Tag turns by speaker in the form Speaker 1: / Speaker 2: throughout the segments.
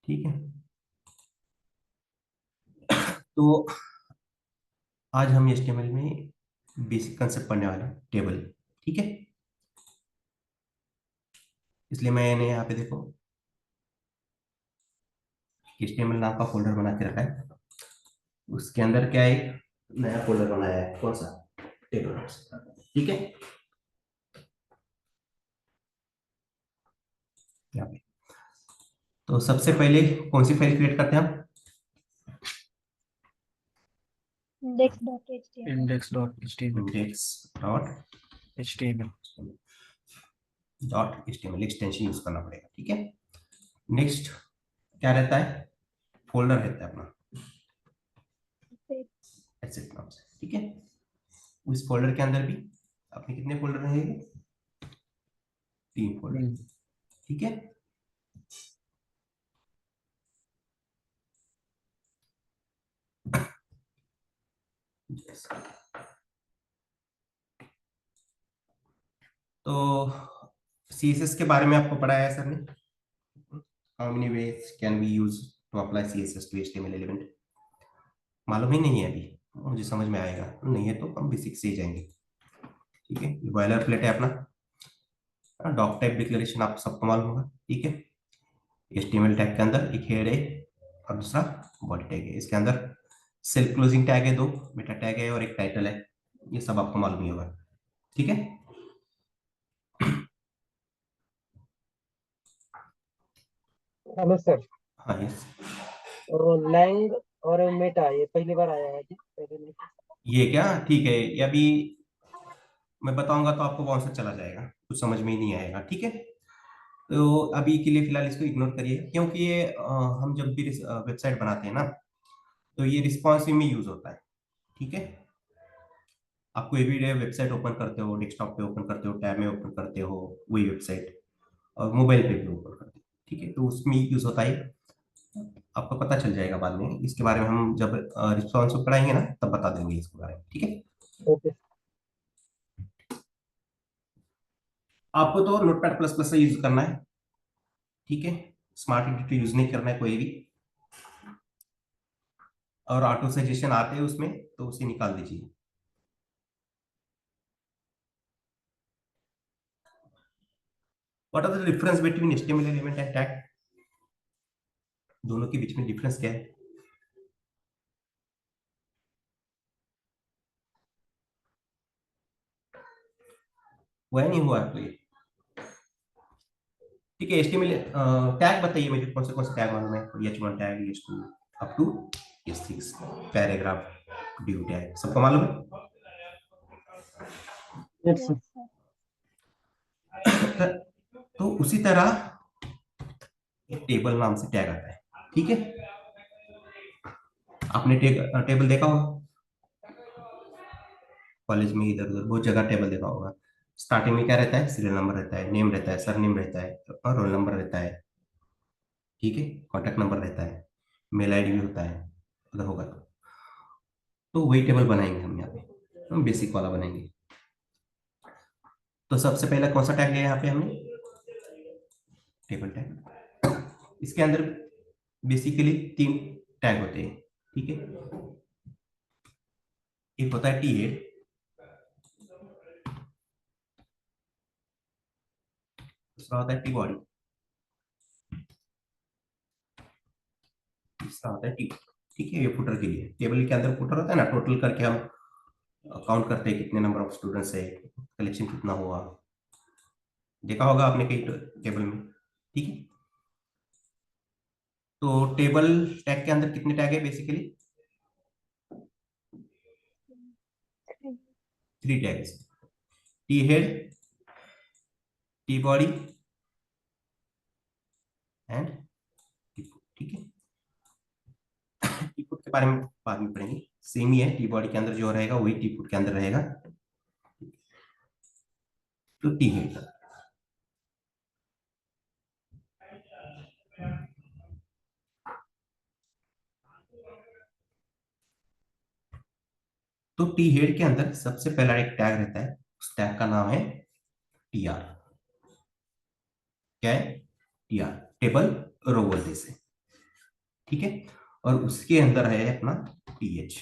Speaker 1: ठीक है। तो आज हम HTML में बेसिक कंसेप्ट पढ़ने वाले हैं, टेबल। ठीक है। इसलिए मैंने यहाँ पे देखो HTML नाम का फोल्डर बना के रखा है। उसके अंदर क्या है, एक नया फोल्डर बनाया है। कौन सा? टेबल। ठीक है। यहाँ पे तो सबसे पहले कौन सी फाइल क्रिएट करते हैं हम?
Speaker 2: index.html।
Speaker 1: Index dot
Speaker 2: html।
Speaker 1: HTML extension use करना पड़ेगा। ठीक है। नेक्स्ट क्या रहता है? फोल्डर रहता है अपना एसेट नाम से। ठीक है। उस फोल्डर के अंदर भी अपने कितने फोल्डर रहेंगे? 3 फोल्डर। ठीक है। Yes. तो CSS के बारे में आपको पढ़ाया है सर ने? How many ways can be use to apply CSS to HTML element? मालूम ही नहीं है अभी? मुझे समझ में आएगा, नहीं है तो हम बेसिक से ही जाएंगे। ठीक है। बॉयलर प्लेट है अपना। डॉक टाइप डिक्लेरेशन आप सबको मालूम होगा। ठीक है। HTML टैग के अंदर एक हेड है और दूसरा बॉडी टैग है। इसके अंदर सेल्फ क्लोजिंग टैग है, 2 मेटा टैग है और एक टाइटल है। ये सब आपको मालूम ही होगा। ठीक है।
Speaker 2: Hello sir.
Speaker 1: हाँ यस।
Speaker 2: तो लैंग और मेटा ये पहली बार आया है जी, पहले नहीं।
Speaker 1: ये क्या? ठीक है, ये अभी मैं बताऊंगा तो आपको वहां से चला जाएगा, कुछ समझ में ही नहीं आएगा। ठीक है। तो अभी के लिए फिलहाल इसको इग्नोर करिए, क्योंकि ये हम जब भी वेबसाइट बनाते हैं ना, तो ये रिस्पॉन्सिव में यूज होता है। ठीक है। आपको एवरीडे वेबसाइट ओपन करते हो, डेस्कटॉप पे ओपन करते हो, टैब में ओपन करते हो वही वेबसाइट, और मोबाइल पे भी ओपन करते हो। ठीक है। तो उसमें यूज होता है। आपको पता चल जाएगा बाद में, इसके बारे में हम जब रिस्पॉन्सिव पढ़ाएंगे ना तब बता देंगे इसके बारे में। ठीक है।
Speaker 2: ओके।
Speaker 1: आपको तो नोटपैड प्लस प्लस से यूज करना है। ठीक है। स्मार्ट एडिटर यूज नहीं करना है कोई भी, और ऑटो सजेशन आते हैं उसमें तो उसे निकाल दीजिए। What are the difference between HTML element and tag? दोनों के बीच में डिफरेंस क्या है? हुआ नहीं हुआ आपको ये? ठीक है। HTML टैग बताइए मुझे, कौन से टैग मालूम है? H1 tag, H2 up to H6, paragraph, div tag, सबको मालूम है?
Speaker 2: Yes sir.
Speaker 1: तो उसी तरह एक टेबल नाम से टैग आता है। ठीक है। आपने टेबल देखा होगा कॉलेज में, इधर उधर बहुत जगह टेबल देखा होगा। स्टार्टिंग में क्या रहता है? सीरियल नंबर रहता है, नेम रहता है, सर नेम रहता है, और रोल नंबर रहता है। ठीक है। कॉन्टैक्ट नंबर रहता है, मेल आईडी भी होता है अगर होगा तो वही टेबल बनाएंगे हम यहाँ पे। हम बेसिक वाला बनाएंगे। तो सबसे पहला कौन सा टैग लिया यहाँ पे हमने? Table tag. इसके अंदर बेसिकली 3 टैग होते हैं। ठीक है। एक होता है टी हेड, दूसरा होता है टी बॉडी, तीसरा होता है टी। ठीक है। ये फुटर के लिए, टेबल के अंदर फुटर होता है ना, टोटल करके हम काउंट करते हैं कितने नंबर ऑफ स्टूडेंट्स है, कलेक्शन कितना हुआ। देखा होगा आपने कई टेबल में। ठीक है। तो टेबल टैग के अंदर कितने टैग है basically? 3 tags. T head, T body and T foot. ठीक है। टी फुट के बारे में बाद में पढ़ेंगे, सेम ही है। टी बॉडी के अंदर जो रहेगा वही टी फुट के अंदर रहेगा। तो टी हेड, तो टी हेड के अंदर सबसे पहला एक टैग रहता है, उस टैग का नाम है टी आर। क्या है? टी आर, टेबल रो बोलते से। ठीक है। और उसके अंदर है अपना टीएच,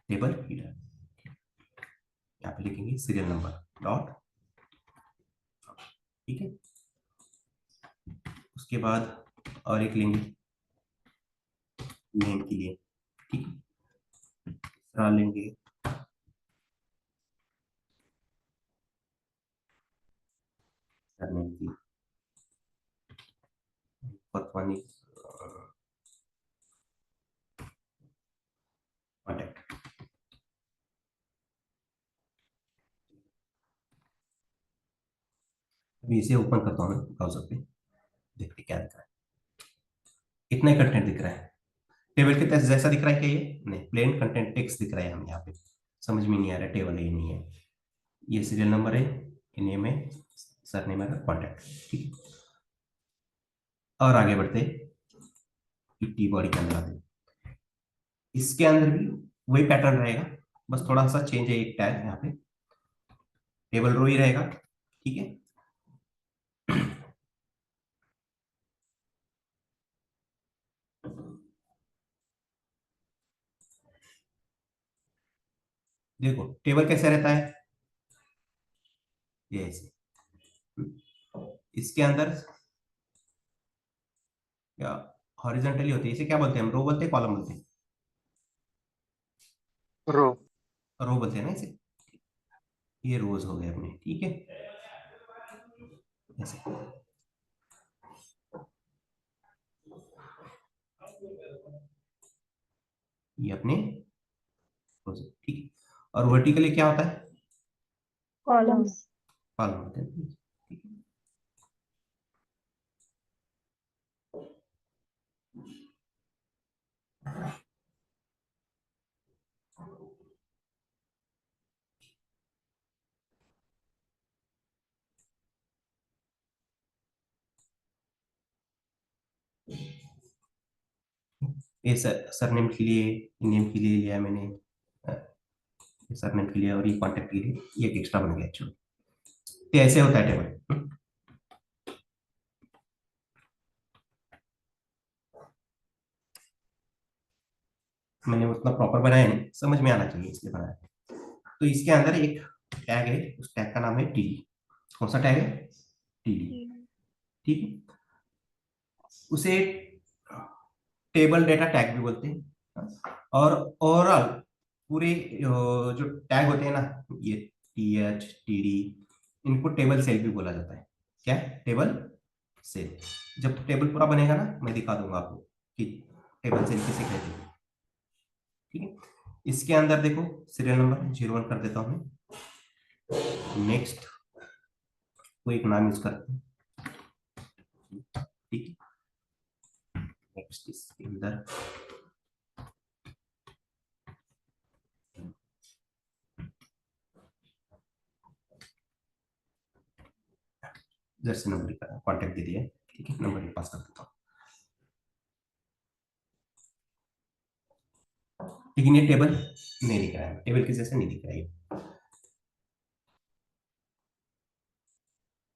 Speaker 1: टेबल हीडर। यहाँ पे लिखेंगे सीरियल नंबर डॉट, ठीक है। उसके बाद और एक लेंगे नेम के लिए, ठीक है। दूसरा लेंगे सरनेम की, पतवानी कॉन्टेक्ट। अभी इसे ओपन करता हूँ मैं ब्राउजर पे, देखते क्या दिख रहा है। इतना ही कंटेंट दिख रहा है, टेबल के टेक्स्ट जैसा दिख रहा है क्या? ये नहीं, प्लेन कंटेंट टेक्स्ट दिख रहा है हमें यहाँ पे। समझ में नहीं आ रहा टेबल है ये नहीं है। ये सीरियल नंबर है, ये नेम है, सरनेम है, कॉन्टैक्ट, ठीक है। और आगे बढ़ते टी बॉडी के अंदर आते, इसके अंदर भी वही पैटर्न रहेगा, बस थोड़ा सा चेंज है, एक टैग यहाँ पे, टेबल रो ही रहेगा, ठीक है। देखो टेबल कैसे रहता है, ये ऐसे, इसके अंदर या हॉरिजॉन्टली होती है, इसे क्या बोलते हैं हम, रो बोलते हैं कॉलम बोलते हैं?
Speaker 2: रो।
Speaker 1: रो बोलते हैं ना इसे। ये रोज हो गए अपने, ठीक है, ऐसे। ये अपने रोज, ठीक है। और वर्टिकली क्या होता है,
Speaker 2: कॉलम्स।
Speaker 1: कॉलम होते हैं, ठीक है। ये सरनेम के लिए, नेम के लिए लिया मैंने, सरनेम के लिए, और ये कॉन्टेक्ट के लिए ये एक एक्स्ट्रा बन गया एक्चुअली। तो ऐसे होता है टेबल। मैंने उतना प्रॉपर बनाया नहीं, समझ में आना चाहिए इसलिए बनाया। तो इसके अंदर एक टैग है, उस टैग का नाम है टीडी। कौन सा टैग है? टीडी, ठीक है। उसे टेबल डेटा टैग भी बोलते हैं। और ओवरऑल पूरे जो टैग होते हैं ना, ये टी एच टी डी, इनको टेबल सेल भी बोला जाता है। क्या? Table cell. जब टेबल पूरा बनेगा ना, मैं दिखा दूंगा आपको कि टेबल सेल किसे कहते हैं, ठीक है। इसके अंदर देखो सीरियल नंबर 01 कर देता हूँ मैं, नेक्स्ट कोई एक नाम यूज करते हैं, ठीक है। नेक्स्ट इसके अंदर जैसे नंबर का कॉन्टेक्ट दे दिया, ठीक है, नंबर पास कर देता हूँ। लेकिन ये टेबल नहीं दिख रहा है, टेबल के जैसे नहीं दिख रहा है।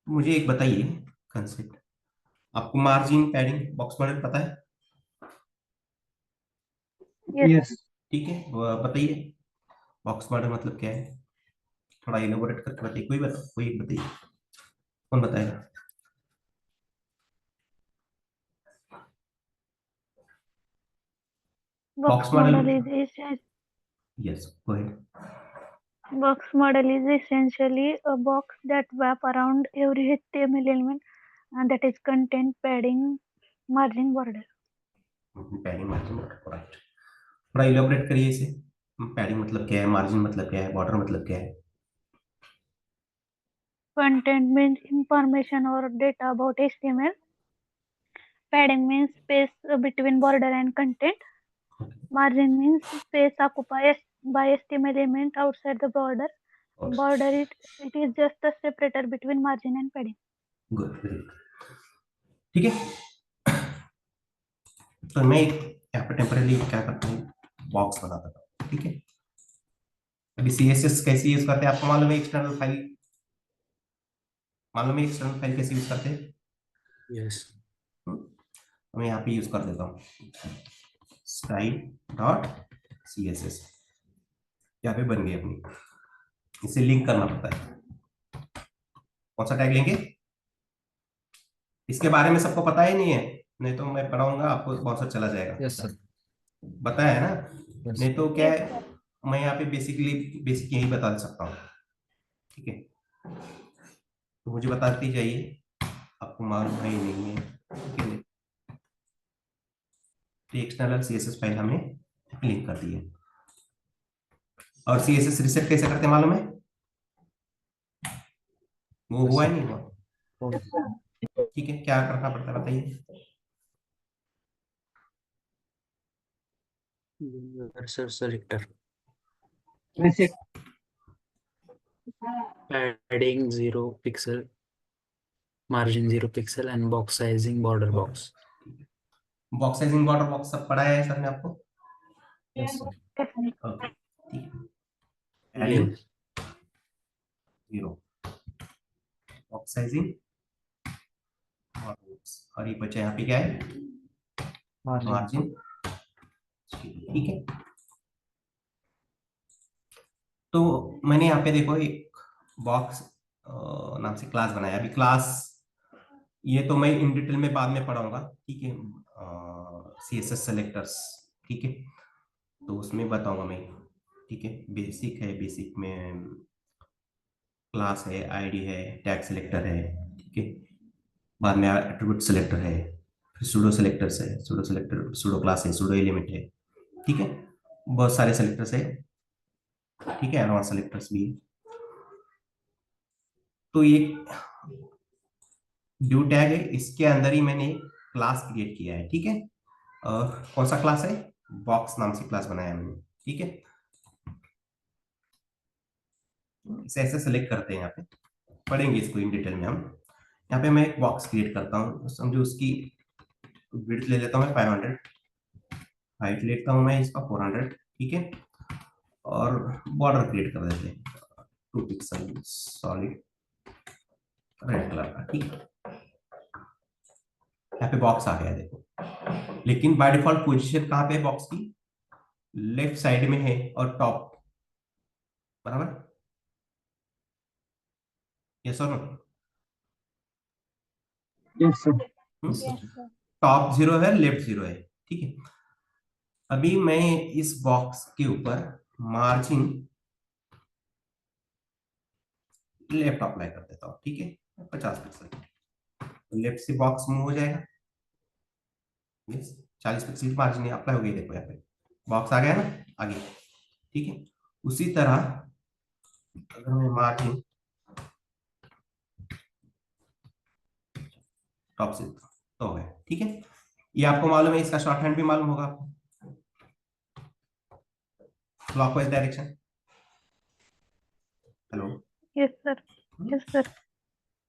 Speaker 1: मुझे एक बताइए कंसेप्ट, आपको मार्जिन पैडिंग बॉक्स मॉडल पता है?
Speaker 2: यस।
Speaker 1: ठीक है, वो बताइए बॉक्स मॉडल मतलब क्या है, थोड़ा इलेबोरेट करके बताइए, कोई बता, कोई एक बताइए, कौन बताएगा? Box
Speaker 3: Box
Speaker 1: model,
Speaker 3: model is essen-
Speaker 1: yes go ahead.
Speaker 3: box model is essentially a box that wrap around every HTML element and that is content, padding, margin, border.
Speaker 1: Padding margin border, right. थोड़ा elaborate करिए इसे, padding मतलब क्या है, margin मतलब क्या है, border मतलब क्या है?
Speaker 3: Content means information or data about HTML. Padding means space between border and content. Margin means space occupied by HTML element outside the border.
Speaker 1: और
Speaker 3: Border it is just a separator between margin and padding.
Speaker 1: Good, very good, ठीक है। तो मैं यहाँ पे temporarily क्या करता हूँ, बॉक्स बना देता हूँ, ठीक है। अभी सीएसएस कैसे यूज करते हैं आपको मालूम है, एक्सटर्नल फाइल मालूम है, एक्सटर्नल फाइल कैसे यूज करते हैं?
Speaker 4: यस।
Speaker 1: मैं यहाँ पे यूज कर देता हूँ स्टाइल डॉट CSS, यहाँ पे बन गई अपनी। इसे लिंक करना पड़ता है। कौन सा टैग लेंगे, इसके बारे में सबको पता ही नहीं है, नहीं तो मैं पढ़ाऊंगा आपको बहुत सा चला जाएगा।
Speaker 4: Yes sir.
Speaker 1: बताया है ना,
Speaker 4: यस
Speaker 1: नहीं तो क्या
Speaker 3: Yes,
Speaker 1: है,
Speaker 3: sir.
Speaker 1: मैं यहाँ पे बेसिक यही बता सकता हूँ। ठीक है, तो मुझे बताती जाइए, आपको मालूम है ही नहीं है। ठीक है, तो एक्सटर्नल CSS फाइल हमने लिंक कर दी है। और CSS रिसेट कैसे करते हैं मालूम है, वो हुआ ही नहीं हुआ। ठीक है, क्या करना पड़ता है बताइए।
Speaker 4: Sir selector
Speaker 2: reset
Speaker 4: padding 0 pixel, margin 0 pixel and box sizing border box.
Speaker 1: Box sizing border box सब पढ़ाया है सर ने आपको।
Speaker 4: Yes sir.
Speaker 3: Definitely.
Speaker 1: ओके, ठीक है, एडिंग
Speaker 4: Yes.
Speaker 1: 0, बॉक्स साइजिंग और ये बचा यहाँ पे क्या है,
Speaker 4: Margin.
Speaker 1: मार्जिन। ठीक है, तो मैंने यहाँ पे देखो एक बॉक्स नाम से क्लास बनाया। अभी क्लास ये तो मैं इन डिटेल में बाद में पढ़ाऊंगा। ठीक है, CSS सेलेक्टर्स, ठीक है, तो उसमें बताऊंगा मैं। ठीक है, बेसिक है, बेसिक में क्लास है, आईडी है, टैग सेलेक्टर है। ठीक है, बाद में एट्रीब्यूट सेलेक्टर है, फिर सूडो सेलेक्टर्स है, सूडो सेलेक्टर, सूडो क्लास है, सूडो एलिमेंट है। ठीक है, बहुत सारे सेलेक्टर्स है। ठीक है, एडवांस सेलेक्टर्स भी है। तो ये ड्यू टैग है, इसके अंदर ही मैंने क्लास क्रिएट किया है। ठीक है, और कौन सा क्लास है, बॉक्स नाम से क्लास बनाया मैंने। ठीक है, इसे ऐसे सेलेक्ट करते हैं, यहाँ पे पढ़ेंगे इसको इन डिटेल में हम। यहाँ पे मैं एक बॉक्स क्रिएट करता हूँ, समझो उसकी विड्थ ले लेता हूँ मैं 500, हाइट लेता हूँ मैं इसका 400। ठीक है, और बॉर्डर क्रिएट कर देते हैं 2 पिक्सल सॉलिड रेड कलर का। ठीक है, यहाँ पे बॉक्स आ गया देखो, लेकिन बाय डिफॉल्ट पोजीशन कहाँ पे है बॉक्स की, लेफ्ट साइड में है और टॉप, बराबर, यस और no.
Speaker 2: yes sir
Speaker 4: Yes,
Speaker 3: Yes,
Speaker 4: sir.
Speaker 3: sir.
Speaker 1: Top 0 है, लेफ्ट 0 है। ठीक है, अभी मैं इस बॉक्स के ऊपर मार्जिन लेफ्ट अप्लाई कर देता हूँ। ठीक है, 50 पिक्सल लेफ्ट से बॉक्स मूव हो जाएगा। मीन्स 40 पिक्सल मार्जिन अप्लाई हो गई, देखो यहाँ पे बॉक्स आ गया ना आगे। ठीक है, उसी तरह अगर मैं मार्जिन टॉप से तो हो गया। ठीक है, ये आपको मालूम है, इसका शॉर्ट हैंड भी मालूम होगा आपको, clockwise direction. Hello,
Speaker 3: Yes, sir. Yes, sir.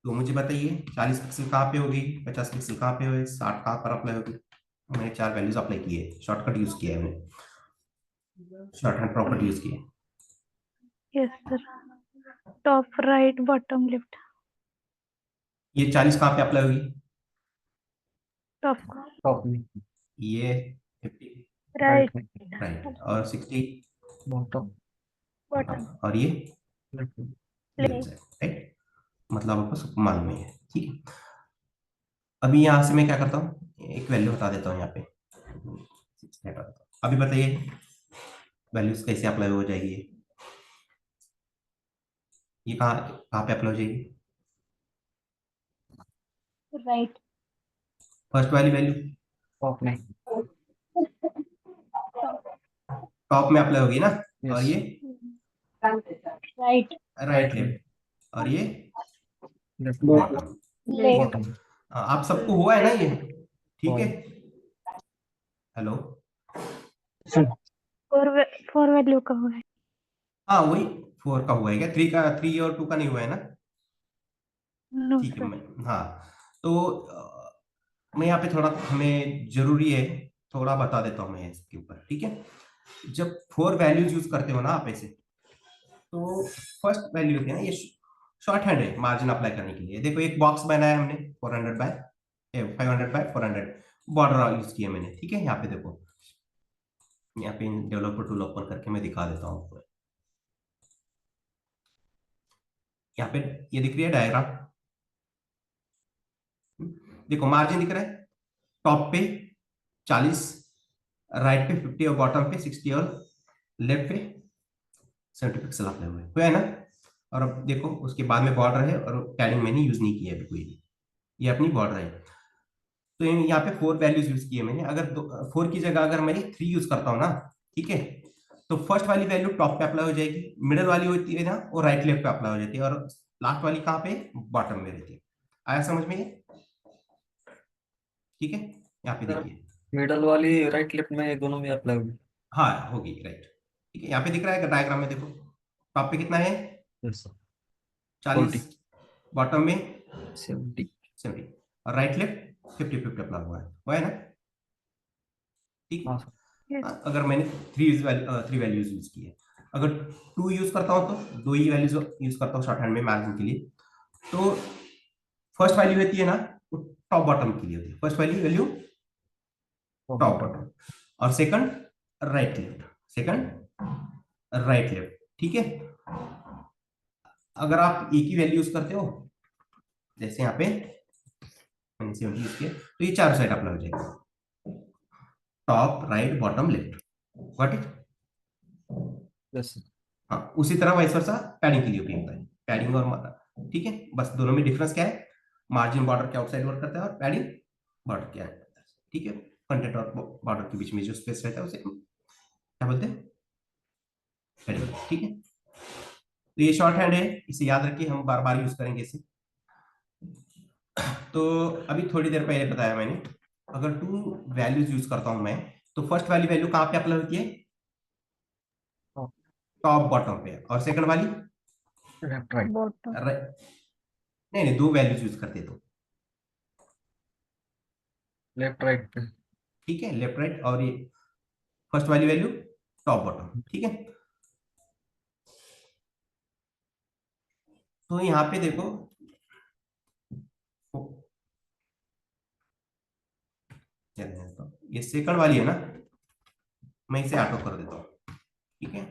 Speaker 1: तो मुझे बताइए 40 पिक्सल कहाँ पे होगी, 50 पिक्सल कहाँ पे होगी, 60 कहाँ पर अप्लाई होगी। मैंने 4 वैल्यूज अप्लाई की है, शॉर्टकट यूज किया है मैंने, शॉर्ट हैंड प्रॉपर्टी यूज की है।
Speaker 3: Yes, sir. Top right, bottom left.
Speaker 1: ये 40 कहाँ पे अप्लाई होगी,
Speaker 3: Top
Speaker 4: Top में.
Speaker 1: ये 50
Speaker 3: right,
Speaker 1: राइट, और 60
Speaker 4: Bottom.
Speaker 3: bottom
Speaker 1: और ये
Speaker 4: Left में.
Speaker 1: लेफ्ट साइड, राइट, मतलब आपको सबको मालूम है। ठीक है, अभी यहाँ से मैं क्या करता हूँ, एक वैल्यू हटा देता हूँ यहाँ पे, 60 हटा देता हूँ। अभी बताइए वैल्यूज कैसे अप्लाई हो जाएगी, ये कहाँ कहाँ पे अप्लाई हो जाएगी,
Speaker 3: right,
Speaker 1: फर्स्ट वाली वैल्यू
Speaker 4: Top में.
Speaker 1: टॉप में अप्लाई होगी ना, और
Speaker 4: Yes.
Speaker 1: ये
Speaker 3: right,
Speaker 1: राइट लेफ्ट, और ये
Speaker 4: Left.
Speaker 1: बॉटम।
Speaker 3: left.
Speaker 4: Bottom.
Speaker 1: आप सबको हुआ है ना ये, ठीक है। हेलो,
Speaker 3: फोर वैल्यू का हुआ है।
Speaker 1: हाँ वही 4 का हुआ है क्या, 3 और 2 का नहीं हुआ है ना।
Speaker 3: No,
Speaker 1: ठीक है,
Speaker 3: sir.
Speaker 1: मैं हाँ, तो मैं यहाँ पे थोड़ा हमें जरूरी है, थोड़ा बता देता हूँ मैं इसके ऊपर। ठीक है, जब 4 वैल्यूज यूज करते हो ना आप ऐसे, तो फर्स्ट वैल्यू होती है ना, ये शॉर्ट हैंड है मार्जिन अप्लाई करने के लिए। देखो एक बॉक्स बनाया हमने 400 बाय 500 बाय 400, बॉर्डर यूज किया मैंने, ठीक है। यहाँ पे देखो, यहाँ पे डेवलपर टूल ओपन करके मैं दिखा देता हूँ आपको। यहाँ पे ये दिख रही है डायग्राम, देखो मार्जिन दिख रहा है, टॉप पे 40, राइट पे 50 और बॉटम पे 60 और लेफ्ट पे 70 पिक्सल अप्लाई हुए है ना। और अब देखो उसके बाद में बॉर्डर है और पैडिंग मैंने यूज नहीं किया अभी कोई भी, ये अपनी बॉर्डर है। तो यहाँ पे 4 वैल्यूज यूज किए मैंने। अगर 4 की जगह अगर मैं 3 यूज करता हूँ ना, ठीक है, तो फर्स्ट वाली वैल्यू टॉप पे अप्लाई हो जाएगी, मिडल वाली होती है ना वो राइट लेफ्ट पे अप्लाई हो जाती है, और लास्ट वाली कहाँ पे, बॉटम में रहती है। आया समझ में ये? ठीक है, यहाँ पे देखिए,
Speaker 5: मिडल वाली राइट लेफ्ट में दोनों में अप्लाई होगी।
Speaker 1: हाँ होगी, राइट। ठीक है, यहाँ पे दिख रहा है डायग्राम में, देखो टॉप पे कितना है,
Speaker 5: यस
Speaker 1: 40, बॉटम में
Speaker 5: 70।
Speaker 1: 70, और राइट लेफ्ट 50-50 अपना हुआ है ना। ठीक है।
Speaker 5: हाँ सर।
Speaker 3: Yes.
Speaker 1: हाँ, अगर मैंने 3 वैल्यूज यूज की है, अगर 2 यूज करता हूँ तो 2 ही वैल्यूज यूज करता हूँ शॉर्ट हैंड में मार्जिन के लिए। तो फर्स्ट वैल्यू होती है ना वो टॉप बॉटम के लिए होती है, फर्स्ट वैल्यू टॉप बॉटम, और second right left, second right left, ठीक है। अगर आप एक ही वैल्यू यूज करते हो, जैसे यहाँ पे मैंने 70 यूज किया, तो ये चारों साइड अप्लाई हो जाएगा, top right bottom left, got it.
Speaker 5: Yes
Speaker 1: हाँ, उसी तरह वाइस वर्सा पैडिंग के लिए भी होता है, पैडिंग और, ठीक है, बस दोनों में डिफरेंस क्या है, मार्जिन बॉर्डर के आउटसाइड वर्क करता है और पैडिंग बॉर्डर क्या है, ठीक है। कंटेंट और बॉर्डर के बीच में जो स्पेस रहता है उसे क्या बोलते हैं, पैडिंग, ठीक है। तो ये शॉर्ट हैंड है, इसे याद रखिए, हम बार बार यूज करेंगे इसे। तो अभी थोड़ी देर पहले बताया मैंने, अगर 2 वैल्यूज यूज करता हूं मैं, तो फर्स्ट वाली वैल्यू कहाँ पे अप्लाई होती है, टॉप बॉटम पे, और सेकंड वाली
Speaker 5: लेफ्ट राइट।
Speaker 3: Bottom.
Speaker 1: नहीं नहीं, 2 वैल्यूज यूज करते तो,
Speaker 5: लेफ्ट राइट पे।
Speaker 1: ठीक है, लेफ्ट राइट, और ये फर्स्ट वाली वैल्यू टॉप बॉटम, ठीक है। तो यहाँ पे देखो, ये सेकंड वाली है ना, मैं इसे ऑटो कर देता हूँ, ठीक है।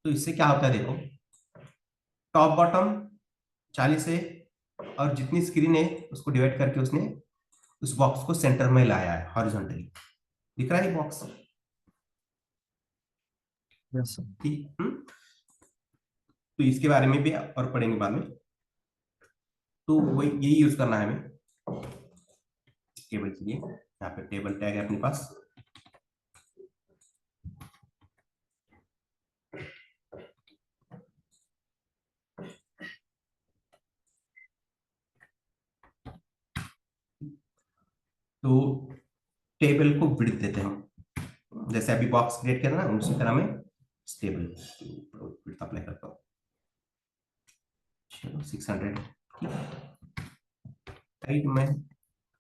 Speaker 1: तो इससे क्या होता है देखो, टॉप बॉटम 40 है, और जितनी स्क्रीन है उसको डिवाइड करके उसने उस बॉक्स को सेंटर में लाया है हॉरिजॉन्टली, दिख रहा है बॉक्स,
Speaker 5: यस
Speaker 1: ठीक। तो इसके बारे में भी और पढ़ेंगे बाद में। तो वही यही यूज करना है हमें टेबल के लिए। यहाँ पे टेबल टैग है अपने पास, तो टेबल को विड्थ देते हैं हम, जैसे अभी बॉक्स क्रिएट किया था ना, उसी तरह मैं टेबल विड्थ अप्लाई करता हूँ। चलो 600, ठीक है। हाइट में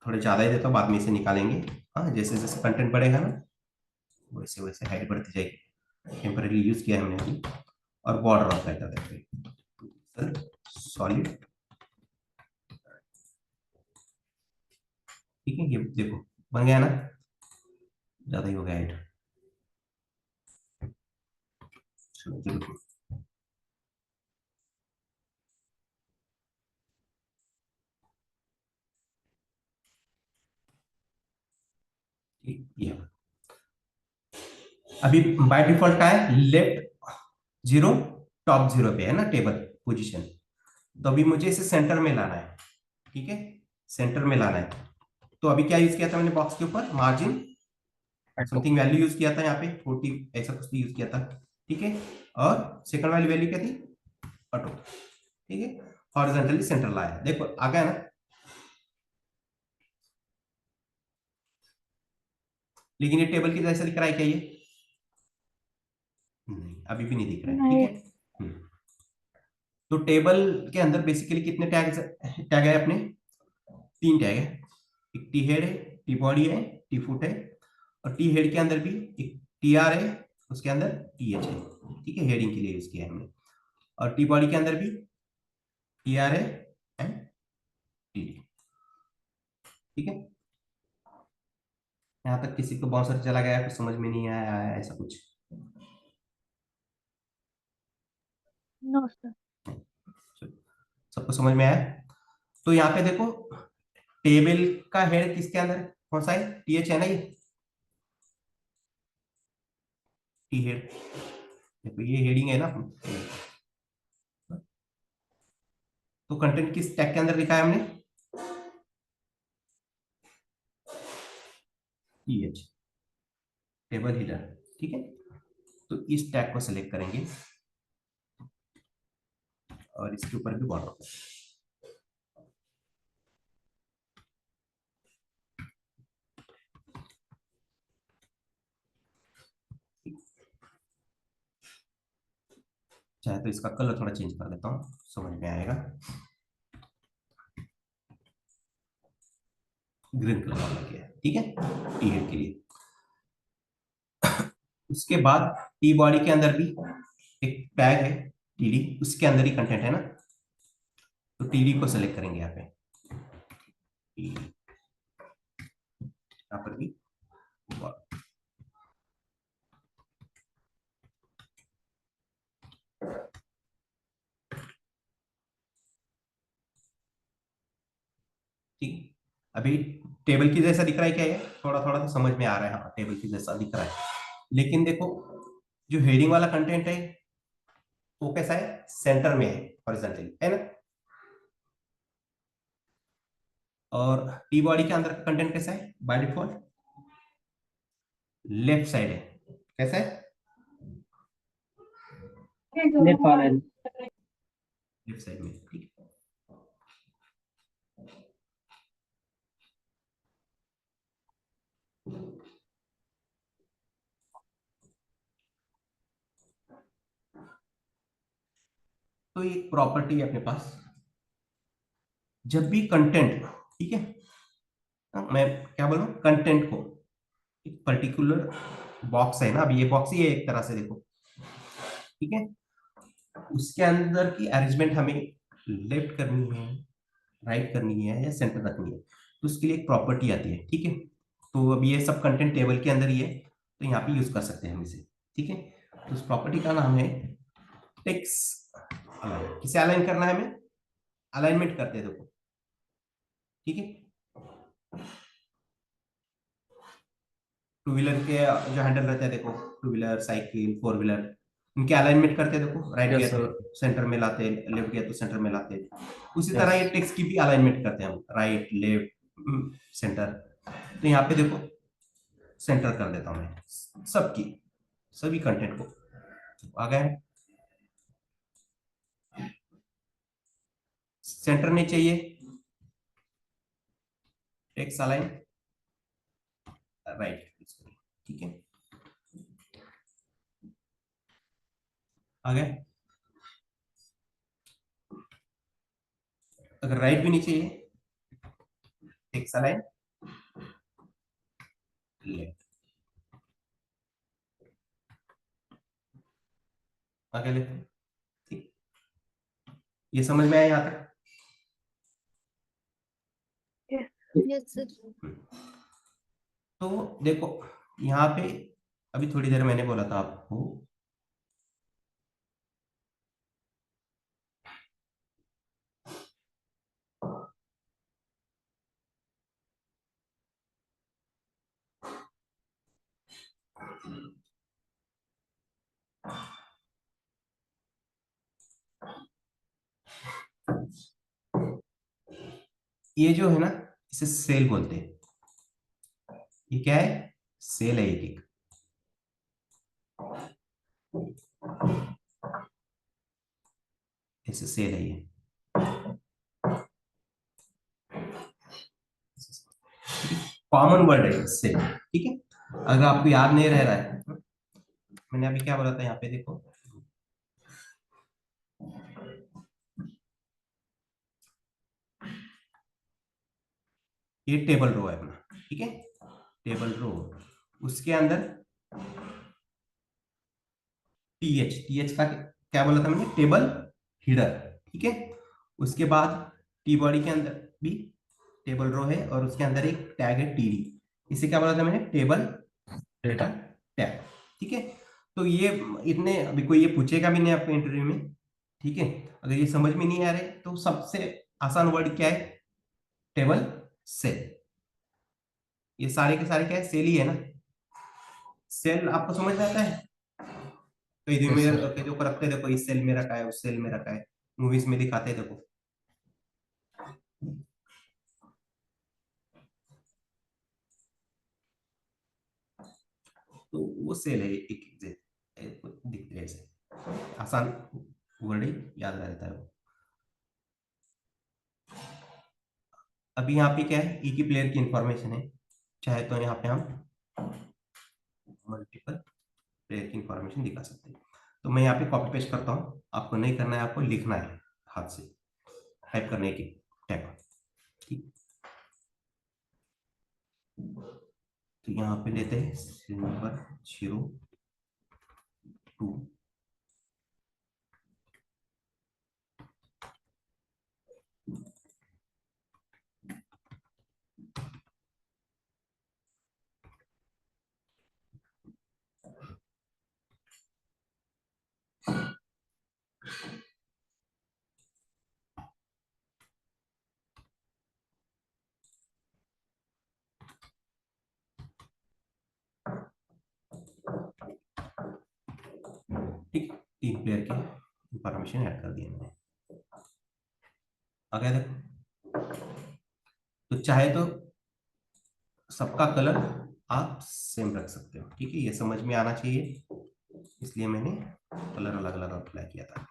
Speaker 1: थोड़े ज्यादा ही देता हूँ, बाद में इसे निकालेंगे। हाँ, जैसे जैसे कंटेंट बढ़ेगा ना वैसे वैसे हाइट बढ़ती जाएगी। टेम्परेरी यूज किया है हमने अभी, और बॉर्डर अप्लाई कर देते हैं सॉलिड, ठीक है। ये देखो बन गया ना, ज्यादा ही हो गया हाइट। चलो देखो, ठीक ये अभी बाय डिफॉल्ट का है लेफ्ट 0 टॉप 0 पे है ना टेबल पोजीशन। तो अभी मुझे इसे सेंटर में लाना है, ठीक है, सेंटर में लाना है। तो अभी क्या यूज किया था मैंने बॉक्स के ऊपर, मार्जिन समथिंग वैल्यू यूज किया था, यहाँ पे 40 ऐसा कुछ यूज किया था, ठीक है। और सेकंड वाली वैल्यू क्या थी, ऑटो, ठीक है। हॉरिजॉन्टली सेंटर लाया, देखो आ गया ना। लेकिन ये टेबल की जैसा दिख रहा है क्या, ये नहीं, अभी भी नहीं दिख रहा है, ठीक
Speaker 3: नहीं.
Speaker 1: है। तो टेबल के अंदर बेसिकली कितने टैग टैग है अपने, 3 टैग है, एक टी हेड है, टी बॉडी है, टी फुट है, और टी हेड के अंदर भी एक टी आर है, उसके अंदर टी एच है, ठीक है, हेडिंग के लिए यूज किया है हमने। और टी बॉडी के अंदर भी टी आर है एंड टी डी, ठीक है। यहाँ तक किसी को बाउंसर चला गया, कुछ समझ में नहीं आया है, ऐसा कुछ?
Speaker 3: No sir.
Speaker 1: सबको समझ में आया? तो यहाँ पे देखो, टेबल का हेड किसके अंदर है? कौन सा है? टीएच है ना ये, टी हेड। देखो ये हेडिंग है ना। तो कंटेंट किस टैग के अंदर लिखा है हमने? TH, table header. ठीक है, तो इस टैग को सिलेक्ट करेंगे और इसके ऊपर भी बॉर्डर। चाहे तो इसका कलर थोड़ा चेंज कर देता हूँ, समझ में आएगा। ग्रीन कलर वाला किया है, ठीक है, टी हेड के लिए। उसके बाद टी बॉडी के अंदर भी एक टैग है टीडी, उसके अंदर ही कंटेंट है ना, तो टीडी को सेलेक्ट करेंगे यहाँ पे। यहाँ पर भी ठीक। अभी टेबल की जैसा दिख रहा है क्या? ये थोड़ा थोड़ा तो समझ में आ रहा है, हाँ टेबल की जैसा दिख रहा है। लेकिन देखो जो हेडिंग वाला कंटेंट है वो कैसा है? सेंटर में है, हॉरिजॉन्टली है ना। और टी बॉडी के अंदर का कंटेंट कैसा है? बाय डिफॉल्ट लेफ्ट साइड है। कैसा है?
Speaker 2: लेफ्ट वाला है।
Speaker 1: लेफ्ट साइड में, ठीक है। तो एक प्रॉपर्टी है अपने पास, जब भी कंटेंट, ठीक है, मैं क्या बोल रहा हूँ, कंटेंट को एक पर्टिकुलर बॉक्स है ना, अभी ये बॉक्स ही है एक तरह से, देखो ठीक है, उसके अंदर की अरेंजमेंट हमें लेफ्ट करनी है, राइट करनी है या सेंटर रखनी है, तो उसके लिए एक प्रॉपर्टी आती है, ठीक है। तो अब ये सब कंटेंट टेबल के अंदर ही है, तो यहाँ पे यूज कर सकते हैं हम इसे, ठीक है। तो उस प्रॉपर्टी का नाम है टेक्स्ट अलाइन। किसे अलाइन करना है हमें? अलाइनमेंट करते हैं, देखो ठीक है। टू व्हीलर के जो हैंडल रहते हैं, देखो two wheeler, cycle, four wheeler, इनके अलाइनमेंट करते हैं, देखो राइट
Speaker 5: Yes,
Speaker 1: गया
Speaker 5: sir.
Speaker 1: तो सेंटर में लाते हैं, लेफ्ट गया तो सेंटर में लाते हैं। उसी
Speaker 5: Yes.
Speaker 1: तरह ये टेक्स्ट की भी अलाइनमेंट करते हैं हम, राइट लेफ्ट सेंटर। तो यहाँ पे देखो सेंटर कर देता हूँ मैं सबकी, सभी कंटेंट को। आ गए? सेंटर नहीं चाहिए, टेक्स्ट अलाइन राइट, ठीक है। आ गए? अगर राइट भी नहीं चाहिए, टेक्स्ट अलाइन लेफ्ट। आगे लेते हैं, ठीक। ये समझ में आया यहाँ तक?
Speaker 3: Yes sir.
Speaker 1: तो देखो यहाँ पे अभी थोड़ी देर मैंने बोला था आपको, ये जो है ना, इसे सेल बोलते हैं। ये क्या है? सेल है एक, ऐसे सेल है ये, कॉमन वर्ड है सेल, ठीक है। अगर आपको याद नहीं रह रहा है, मैंने अभी क्या बोला था, यहाँ पे देखो ये टेबल रो है अपना, ठीक है, टेबल रो। उसके अंदर टीएच, टीएच का क्या बोला था मैंने? टेबल हीडर, ठीक है। उसके बाद टी बॉडी के अंदर भी टेबल रो है और उसके अंदर एक टैग है टीडी। इसे क्या बोला था मैंने, टेबल डेटा टैग, ठीक है। तो ये इतने, अभी कोई ये पूछेगा भी नहीं आपको इंटरव्यू में, ठीक है। अगर ये समझ में नहीं आ रहे तो सबसे आसान वर्ड क्या है, टेबल सेल। ये सारे के सारे क्या है, सेल ही है ना। सेल आपको समझ में आता है, कई दिन
Speaker 5: Yes,
Speaker 1: में
Speaker 5: sir.
Speaker 1: कई को रखते हैं, देखो इस सेल में रखा है, उस सेल में रखा है, मूवीज में दिखाते हैं देखो। तो वो सेल है, दिखते हैं ऐसे, आसान वर्ड ही याद रहता है वो। अभी यहाँ पे क्या है, एक ही प्लेयर की इंफॉर्मेशन है, चाहे तो यहाँ पे हम मल्टीपल प्लेयर की इंफॉर्मेशन दिखा सकते हैं। तो मैं यहाँ पे कॉपी पेस्ट करता हूँ, आपको नहीं करना है, आपको लिखना है हाथ से, टाइप करने की टाइप, ठीक। तो यहाँ पे लेते हैं सिंबल 02, ठीक। तीन प्लेयर की इंफॉर्मेशन ऐड कर दिया मैंने। अगर तो चाहे तो सबका कलर आप सेम रख सकते हो, ठीक है, ये समझ में आना चाहिए, इसलिए मैंने कलर अलग अलग अप्लाई किया था,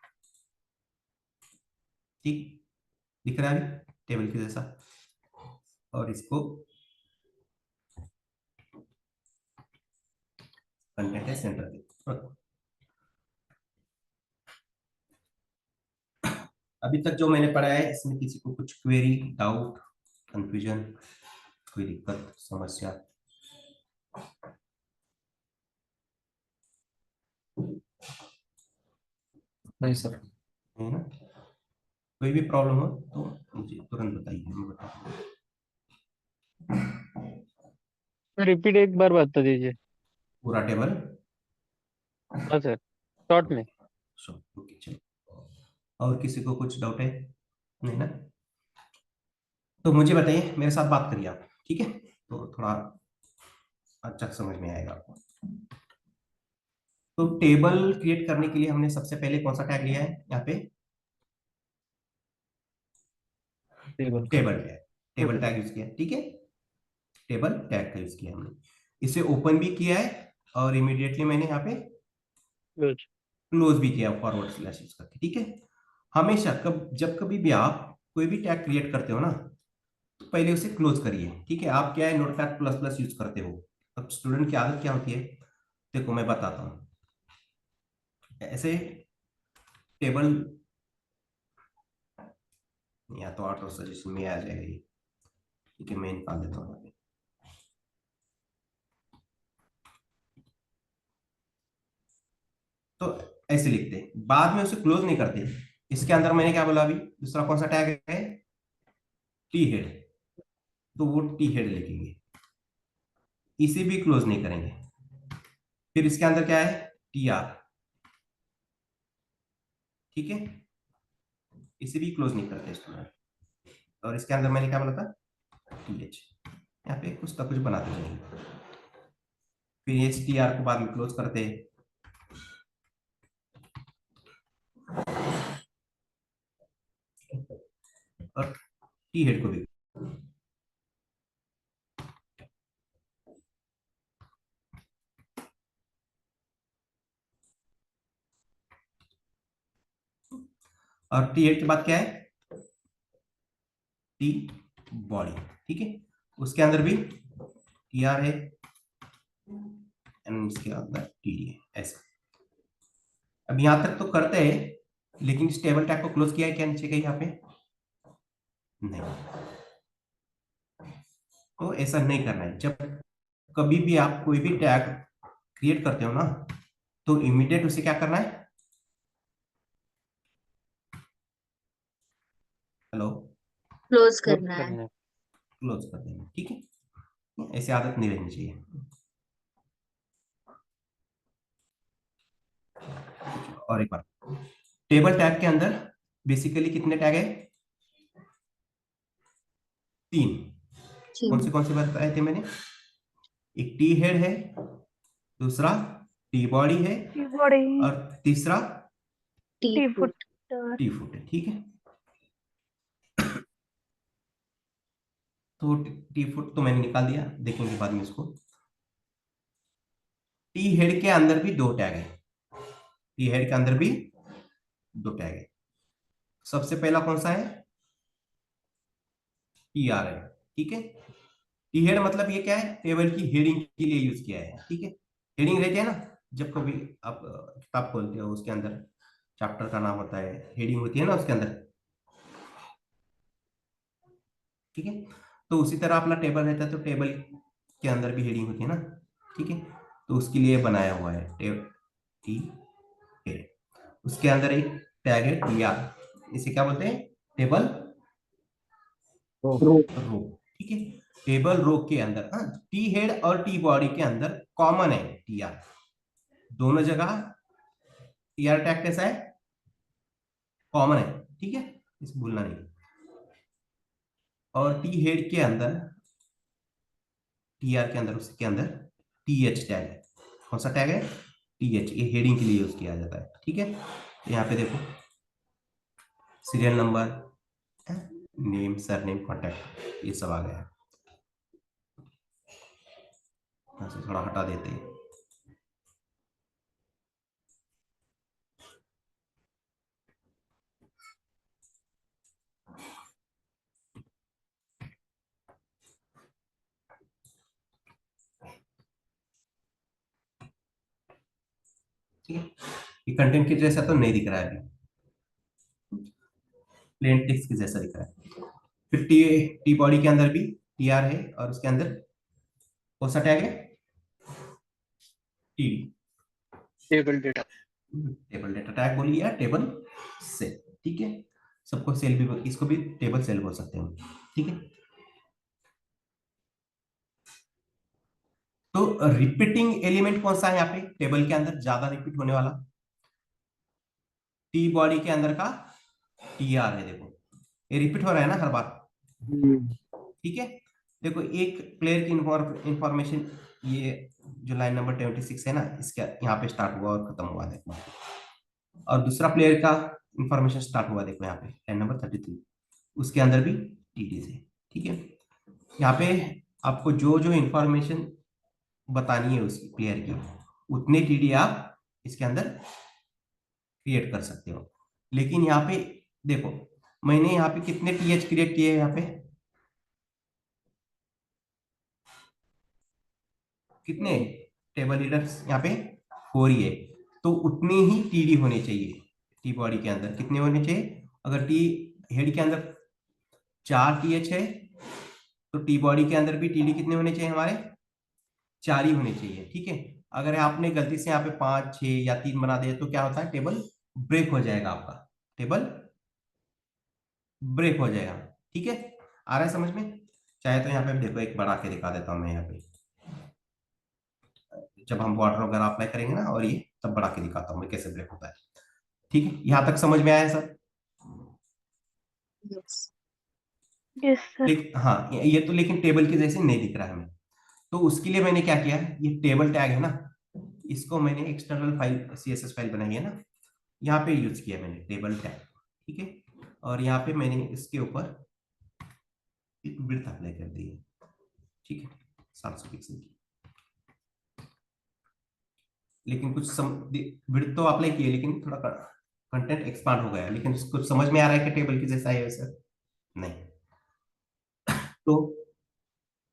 Speaker 1: ठीक। दिख रहा है अभी टेबल के जैसा, और इसको कंटेंट है सेंटर पे। अभी तक जो मैंने पढ़ा है, इसमें किसी को कुछ क्वेरी, डाउट, कंफ्यूजन, कोई दिक्कत, समस्या?
Speaker 5: नहीं सर.
Speaker 1: है ना? कोई भी प्रॉब्लम हो तो मुझे तुरंत बताइए, मैं बताऊंगा।
Speaker 2: रिपीट एक बार बता दीजिए।
Speaker 1: पूरा टेबल,
Speaker 2: हाँ सर, शॉर्ट में।
Speaker 1: ओके चलो। और किसी को कुछ डाउट है? नहीं ना? तो मुझे बताइए, मेरे साथ बात करिए आप, ठीक है, तो थोड़ा अच्छा समझ में आएगा आपको। तो टेबल क्रिएट करने के लिए हमने सबसे पहले कौन सा टैग लिया है यहाँ पे,
Speaker 5: टेबल का.
Speaker 1: Table tag. Table tag use किया, ठीक है, टेबल टैग का यूज किया हमने। इसे ओपन भी किया है और इमीडिएटली मैंने यहाँ पे
Speaker 2: गुड।
Speaker 1: क्लोज भी किया, फॉरवर्ड स्लैश यूज करके, ठीक है। हमेशा जब कभी भी आप कोई भी टैग क्रिएट करते हो ना, तो पहले उसे क्लोज करिए, ठीक है। आप क्या है, नोटपैड प्लस प्लस यूज करते हो, अब स्टूडेंट की आदत क्या होती है, देखो मैं बताता हूँ। ऐसे टेबल, या तो ऑटो सजेशन में आ जाएगा ये, ठीक है, मैं निकाल देता हूँ। तो ऐसे लिखते हैं, बाद में उसे क्लोज नहीं करते। इसके अंदर मैंने क्या बोला अभी, दूसरा कौन सा टैग है, टी हेड, तो वो टी हेड लिखेंगे, इसे भी क्लोज नहीं करेंगे। फिर इसके अंदर क्या है, टी आर, ठीक है, इसे भी क्लोज नहीं करते स्टूडेंट। और इसके अंदर मैंने क्या बोला था, टी एच, यहाँ पे कुछ ना कुछ बनाते जाएंगे। फिर ये टी आर को बाद में क्लोज करते हैं, और टी हेड को भी। और टी हेड के बाद क्या है, टी बॉडी, ठीक है, उसके अंदर भी टी आर है, एंड इसके अंदर टी डी है, ऐसा। अब यहां तक तो करते हैं, लेकिन इस टेबल टैग को क्लोज किया है क्या नीचे का यहाँ पे, नहीं। तो ऐसा नहीं करना है। जब कभी भी आप कोई भी टैग क्रिएट करते हो ना, तो इमीडिएट उसे क्या करना है, हेलो,
Speaker 6: क्लोज
Speaker 2: क्लोज
Speaker 6: करना है.
Speaker 2: करना है।
Speaker 1: क्लोज कर देना, ठीक है। ऐसी आदत नहीं रहनी चाहिए। और एक बार, टेबल टैग के अंदर बेसिकली कितने टैग है? 3। कौन से बताए थे मैंने? एक टी हेड है, दूसरा टी बॉडी है,
Speaker 3: बॉडी,
Speaker 1: और तीसरा
Speaker 3: टी फुट,
Speaker 1: टी फुट है। ठीक है, तो टी फुट तो मैंने निकाल दिया, देखेंगे बाद में इसको। टी हेड के अंदर भी 2 टैग है, टी हेड के अंदर भी 2 टैग है। सबसे पहला कौन सा है? टी आर है। ठीक है, टी हेड मतलब ये क्या है? टेबल की हेडिंग के लिए यूज किया है। ठीक है, हेडिंग रहती है ना, जब कभी आप किताब खोलते हो उसके अंदर चैप्टर का नाम होता है, हेडिंग होती है ना उसके अंदर। ठीक है, तो उसी तरह अपना टेबल रहता है, तो टेबल के अंदर भी हेडिंग होती है ना। ठीक है, तो उसके लिए बनाया हुआ है टी हेड। उसके अंदर एक टैग है टी आर, इसे क्या बोलते हैं? Table row. ठीक है, टेबल रो के अंदर टी हेड और टी बॉडी के अंदर कॉमन है टी आर, दोनों जगह टी आर टैग कैसा है? कॉमन है। ठीक है, इसे भूलना नहीं। और टी हेड के अंदर, टी आर के अंदर, उसके अंदर टी एच टैग है। कौन सा टैग है? टी एच, ये हेडिंग के लिए यूज किया जाता है। ठीक है, तो यहाँ पे देखो serial number, name, surname, contact, ये सब आ गया है। यहाँ से थोड़ा हटा देते हैं। ठीक है, ये कंटेंट के जैसा तो नहीं दिख रहा है अभी, प्लेन टेक्स्ट के जैसा दिख रहा है। फिर टी टी बॉडी के अंदर भी टी आर है, और उसके अंदर कौन सा टैग है? Tea
Speaker 2: table data.
Speaker 1: Table data tag बोलिए या टेबल सेल। ठीक है, सबको सेल भी, इसको भी टेबल सेल बोल सकते हैं। ठीक है, तो रिपीटिंग एलिमेंट कौन सा है यहाँ पे टेबल के अंदर ज्यादा रिपीट होने वाला? टी बॉडी के अंदर का टी आर है, देखो ये रिपीट हो रहा है ना हर बार। ठीक है, देखो एक प्लेयर की इंफॉर्मेशन, ये जो लाइन नंबर 26 है ना, इसका यहाँ पे स्टार्ट हुआ और खत्म हुआ, देखो। और दूसरा प्लेयर का इंफॉर्मेशन स्टार्ट हुआ, देखो यहाँ पे लाइन नंबर 33, उसके अंदर भी टीडी से। ठीक है, यहाँ पे आपको जो जो इंफॉर्मेशन बतानी है उस प्लेयर की, उतने टीडी आप इसके अंदर क्रिएट कर सकते हो। लेकिन यहाँ पे देखो, मैंने यहाँ पे कितने टीएच क्रिएट किए हैं? यहाँ पे कितने टेबल रीडर्स? यहाँ पे 4 ही है, तो उतने ही टीडी होने चाहिए टी बॉडी के अंदर। कितने होने चाहिए? अगर टी हेड के अंदर 4 टीएच है, तो टी बॉडी के अंदर भी टीडी कितने होने चाहिए? हमारे 4 ही होने चाहिए। ठीक है, अगर आपने गलती से यहाँ पे 5, 6 या 3 बना दिया, तो क्या होता है? टेबल ब्रेक हो जाएगा, आपका टेबल ब्रेक हो जाएगा। ठीक है, आ रहा है समझ में? चाहे तो यहाँ पे देखो, एक बढ़ा के दिखा देता हूँ मैं यहाँ पे, जब हम बॉर्डर वगैरह अप्लाई करेंगे ना, और ये तब बढ़ा के दिखाता हूँ मैं कैसे ब्रेक होता है। ठीक है, यहाँ तक समझ में आया सर?
Speaker 3: Yes sir.
Speaker 1: हाँ, ये तो लेकिन टेबल के जैसे नहीं दिख रहा है हमें, तो उसके लिए मैंने क्या किया, ये टेबल टैग है ना, इसको मैंने एक्सटर्नल फाइल सीएसएस फाइल बनाई है ना, यहाँ पे यूज किया मैंने टेबल टैग। ठीक है, और यहाँ पे मैंने इसके ऊपर एक विड्थ अप्लाई कर दी है। ठीक है, 700 पिक्सल की, लेकिन कुछ विड्थ तो अप्लाई किए, लेकिन थोड़ा कंटेंट एक्सपांड हो गया, लेकिन कुछ समझ में आ रहा है कि टेबल की जैसा है वैसा? नहीं। तो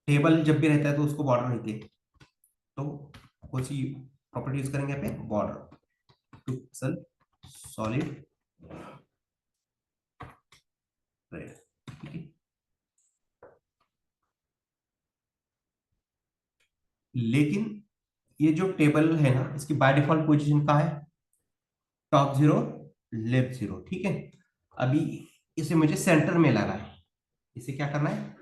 Speaker 1: टेबल जब भी रहता है तो उसको बॉर्डर रहती है, तो कौन सी प्रॉपर्टी यूज करेंगे यहाँ पे? Border to pixel solid red. ठीक है, लेकिन ये जो टेबल है ना, इसकी बाय डिफॉल्ट पोजीशन का है टॉप 0 लेफ्ट 0। ठीक है, अभी इसे मुझे सेंटर में लाना है। इसे क्या करना है?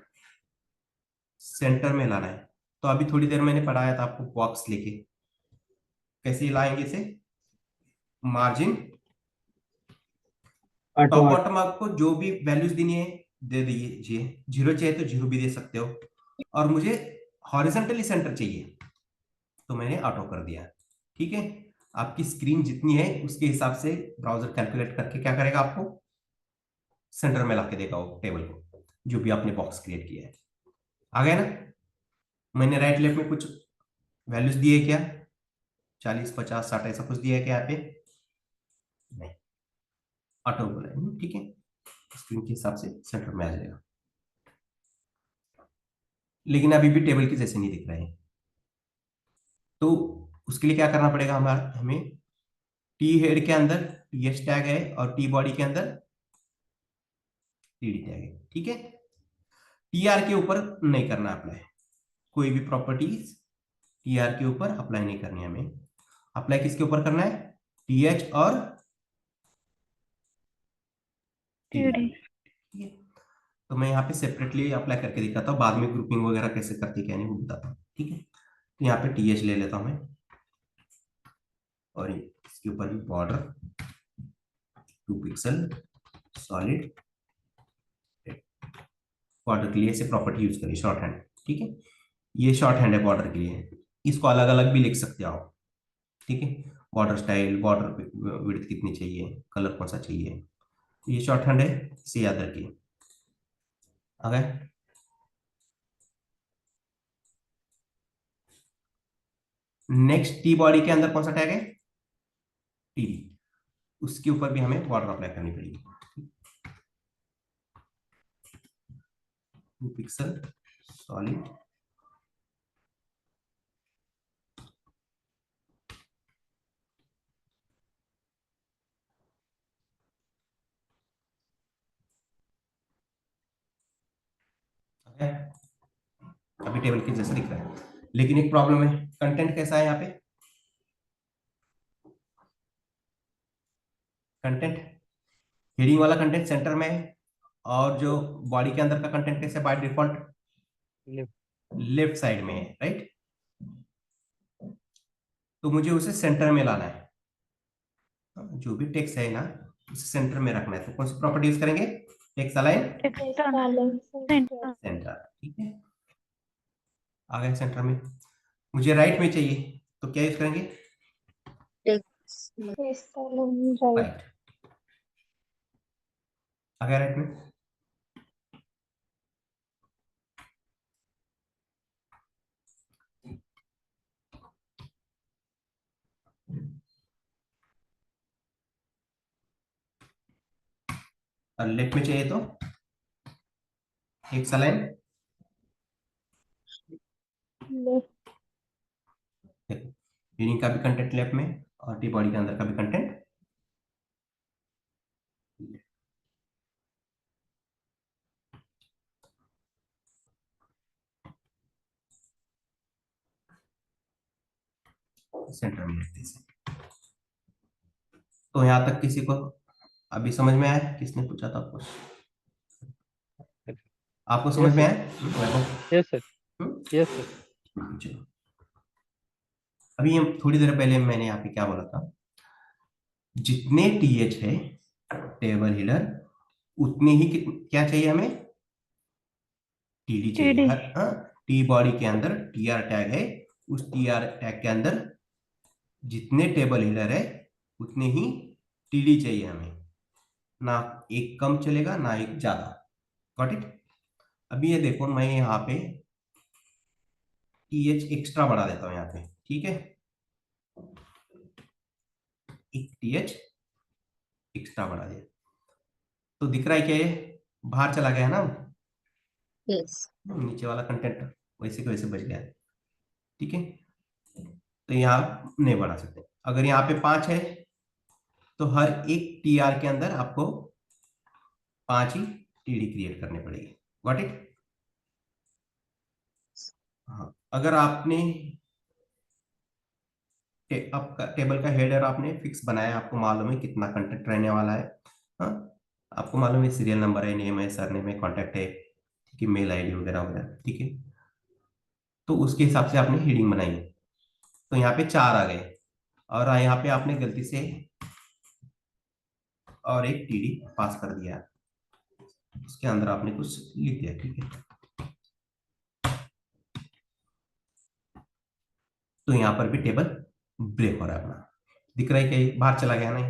Speaker 1: सेंटर में लाना है। तो अभी थोड़ी देर मैंने पढ़ाया था आपको बॉक्स लेके कैसे लाएंगे इसे। मार्जिन
Speaker 2: आठ
Speaker 1: टॉप
Speaker 2: आठ
Speaker 1: बॉटम आपको जो भी वैल्यूज देनी है दे दीजिए, 0 चाहिए तो 0 भी दे सकते हो, और मुझे हॉरिजॉन्टली सेंटर चाहिए तो मैंने ऑटो कर दिया। ठीक है, आपकी स्क्रीन जितनी है उसके हिसाब से ब्राउजर कैलकुलेट करके क्या करेगा, आपको सेंटर में लाके देगा वो टेबल को जो भी आपने बॉक्स क्रिएट किया है। आ गया ना। मैंने राइट लेफ्ट में कुछ वैल्यूज दिए क्या, 40 50 60 ऐसा कुछ दिया है क्या यहाँ पे, नहीं, ऑटो बोला है। ठीक है, स्क्रीन के हिसाब से सेंटर में आ जाएगा, लेकिन अभी भी टेबल के जैसे नहीं दिख रहे हैं। तो उसके लिए क्या करना पड़ेगा, हमें टी हेड के अंदर टीएच टैग है और टी बॉडी के अंदर टीडी टैग है। ठीक है, टीआर के ऊपर नहीं करना अप्लाई, कोई भी प्रॉपर्टीज टीआर के ऊपर अप्लाई नहीं करनी है हमें। अप्लाई किसके ऊपर करना है, टीएच और टीडी। ठीक है, तो मैं यहाँ पे सेपरेटली अप्लाई करके दिखाता हूँ, बाद में ग्रुपिंग वगैरह कैसे करती क्या नहीं वो बताता हूँ। ठीक है, तो यहाँ पे टीएच ले लेता हूँ मैं, और इसके ऊपर भी बॉर्डर 2 पिक्सल सॉलिड, बॉर्डर के लिए ऐसे प्रॉपर्टी यूज करिए शॉर्ट हैंड। ठीक है, ये शॉर्ट हैंड है बॉर्डर के लिए, इसको अलग अलग भी लिख सकते हो आप। ठीक है, बॉर्डर स्टाइल, बॉर्डर विड्थ कितनी चाहिए, कलर कौन सा चाहिए, ये शॉर्ट हैंड है, इसे याद रखिए। अगर नेक्स्ट टी बॉडी के अंदर कौन सा टैग है, टीडी, उसके ऊपर भी हमें बॉर्डर अप्लाई करनी पड़ेगी। 2 पिक्सल सॉलिड, अभी टेबल के जैसे दिख रहा है, लेकिन एक प्रॉब्लम है, कंटेंट कैसा है यहाँ पे, कंटेंट हेडिंग वाला कंटेंट सेंटर में है, और जो बॉडी के अंदर का कंटेंट कैसे बाय डिफॉल्ट लेफ्ट साइड में है, राइट। तो मुझे उसे सेंटर में लाना है, जो भी टेक्स्ट है ना उसे सेंटर में रखना है, तो कौन सी प्रॉपर्टी यूज करेंगे, टेक्स्ट अलाइन
Speaker 3: सेंटर।
Speaker 1: सेंटर। ठीक है, आ गए सेंटर में। मुझे राइट में चाहिए तो क्या यूज करेंगे, राइट। आ गया राइट में। और लेफ्ट में चाहिए तो टेक्स्ट अलाइन, देखो रीडिंग का भी कंटेंट लेफ्ट में और टी बॉडी के अंदर का भी कंटेंट। सेंटर में रखते हैं। तो यहां तक किसी को अभी समझ में आया, किसने पूछा था आपको, आपको समझ में आया।
Speaker 2: Yes sir,
Speaker 1: hmm?
Speaker 2: Yes sir.
Speaker 1: चलो, अभी हम थोड़ी देर पहले मैंने यहाँ पे क्या बोला था, जितने टीएच है टेबल हीडर उतने ही क्या चाहिए हमें, टीडी चाहिए।
Speaker 3: TD।
Speaker 1: हर टी बॉडी के अंदर टीआर टैग है, उस टीआर टैग के अंदर जितने टेबल हीडर है उतने ही टीडी चाहिए हमें, ना एक कम चलेगा ना एक ज्यादा। Got it. अभी ये देखो मैं यहाँ पे टीएच एक्स्ट्रा बढ़ा देता हूँ यहाँ पे। ठीक है, एक टीएच एक्स्ट्रा बढ़ा दिया तो दिख रहा है क्या, ये बाहर चला गया ना, नीचे वाला कंटेंट वैसे के वैसे बच गया। ठीक है, तो यहाँ नहीं बढ़ा सकते। अगर यहाँ पे 5 है तो हर एक टीआर के अंदर आपको 5 ही टीडी क्रिएट करने पड़ेगी। Got it. हाँ, अगर आपने आपका टेबल का हेडर आपने फिक्स बनाया, आपको मालूम है कितना कंटेंट रहने वाला है, हाँ, आपको मालूम है सीरियल नंबर है, नेम है, सरनेम है, कॉन्टैक्ट है, ठीक है, मेल आईडी वगैरह वगैरह। ठीक है, तो उसके हिसाब से आपने हेडिंग बनाई। तो यहाँ पे 4 आ गए, और यहाँ पे आपने गलती से और एक टीडी पास कर दिया, उसके अंदर आपने कुछ लिख दिया, ठीक है। तो यहाँ पर भी टेबल ब्रेक हो रहा है अपना, दिख रहा है कि बाहर चला गया ना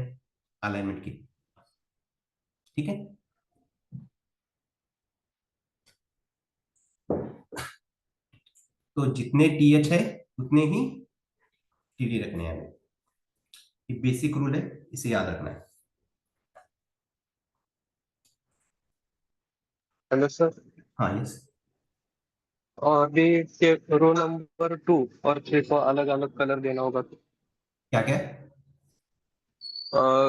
Speaker 1: अलाइनमेंट की, ठीक है। तो जितने टीएच है उतने ही टीडी रखने हैं हमें, ये बेसिक रूल है, इसे याद रखना है।
Speaker 6: Hello sir.
Speaker 1: हाँ यस।
Speaker 6: और अभी रो नंबर 2 और 3 को अलग अलग कलर देना होगा।
Speaker 1: क्या क्या?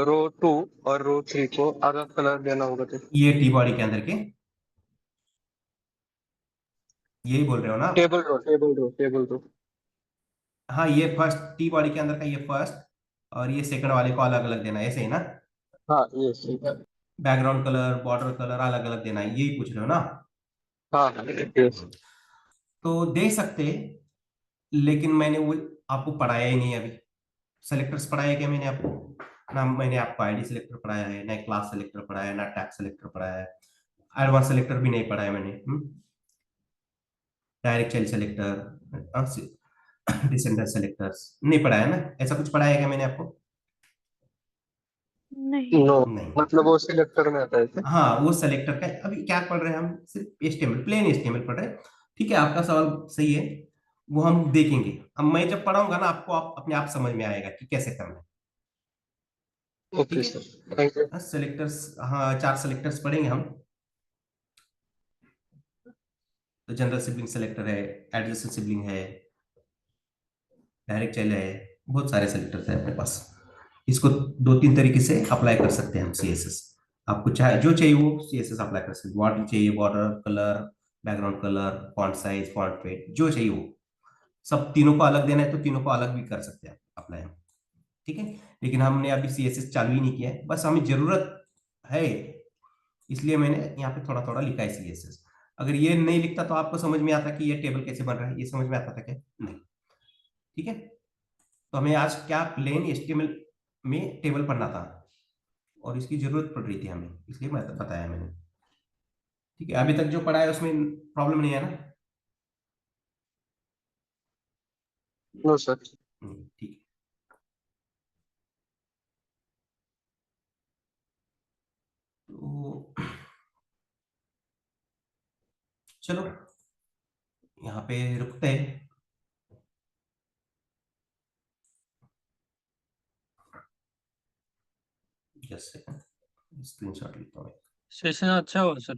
Speaker 6: रो 2 और रो 3 को अलग कलर देना होगा तो
Speaker 1: ये टी बॉडी के अंदर के, यही बोल रहे हो ना आप?
Speaker 6: Table row.
Speaker 1: हाँ, ये फर्स्ट टी बॉडी के अंदर का, ये फर्स्ट, और ये सेकंड वाले को अलग अलग देना है, ऐसे ही ना?
Speaker 6: हाँ yes.
Speaker 1: Background colour, border colour अलग अलग देना है, यही पूछ रहे हो ना?
Speaker 6: हाँ हाँ यस।
Speaker 1: तो दे सकते, लेकिन मैंने वो आपको पढ़ाया ही नहीं अभी। सेलेक्टर्स पढ़ाया क्या मैंने आपको? ना मैंने आपको आईडी सेलेक्टर पढ़ाया है, ना क्लास सेलेक्टर पढ़ाया है, ना टैग सेलेक्टर पढ़ाया है, एडवांस सेलेक्टर भी नहीं पढ़ाया मैंने। Direct child selector, descender selectors नहीं पढ़ाया ना? ऐसा कुछ पढ़ाया क्या मैंने आपको?
Speaker 3: नहीं।
Speaker 6: नो,
Speaker 1: नहीं।
Speaker 6: मतलब वो सिलेक्टर में आता है क्या?
Speaker 1: हाँ, वो सेलेक्टर का अभी क्या पढ़ रहे हैं हम? सिर्फ एचटीएमएल, प्लेन एचटीएमएल पढ़ रहे हैं, ठीक है। आपका सवाल सही है, वो हम देखेंगे। अब मैं जब पढ़ाऊंगा ना आपको, आप अपने आप समझ में आएगा कि कैसे करना है,
Speaker 6: ओके
Speaker 1: ठीक है।
Speaker 6: Sir, thank you.
Speaker 1: सेलेक्टर्स, हाँ 4 सेलेक्टर्स पढ़ेंगे हम। तो जनरल सिबलिंग सेलेक्टर है, एडजेसेंट सिबलिंग है, डायरेक्ट चाइल्ड है, बहुत सारे सेलेक्टर्स है अपने पास। इसको 2-3 तरीके से अप्लाई कर सकते हैं हम सीएसएस। आपको चाहे जो चाहिए वो सीएसएस अप्लाई कर सकते हैं। बॉर्डर चाहिए, border colour, background colour, font size, font weight, जो चाहिए वो सब तीनों को अलग देना है तो तीनों को अलग भी कर सकते हैं अप्लाई, ठीक है। लेकिन हमने अभी सीएसएस चालू ही नहीं किया है, बस हमें जरूरत है, इसलिए मैंने यहाँ पे थोड़ा थोड़ा लिखा है सीएसएस। अगर ये नहीं लिखता तो आपको समझ में आता कि ये टेबल कैसे बन रहा है, ये समझ में आता था क्या? नहीं, ठीक है। तो हमें आज क्या प्लेन एचटीएमएल में टेबल पढ़ना था, और इसकी जरूरत पड़ रही थी हमें, इसलिए मैं बताया मैंने, ठीक है। अभी तक जो पढ़ा है उसमें प्रॉब्लम नहीं है ना?
Speaker 6: No sir.
Speaker 1: ठीक है। तो चलो यहाँ पे रुकते हैं। जस्ट सेकंड, स्क्रीनशॉट लेता हूँ।
Speaker 7: सेशन अच्छा हुआ सर।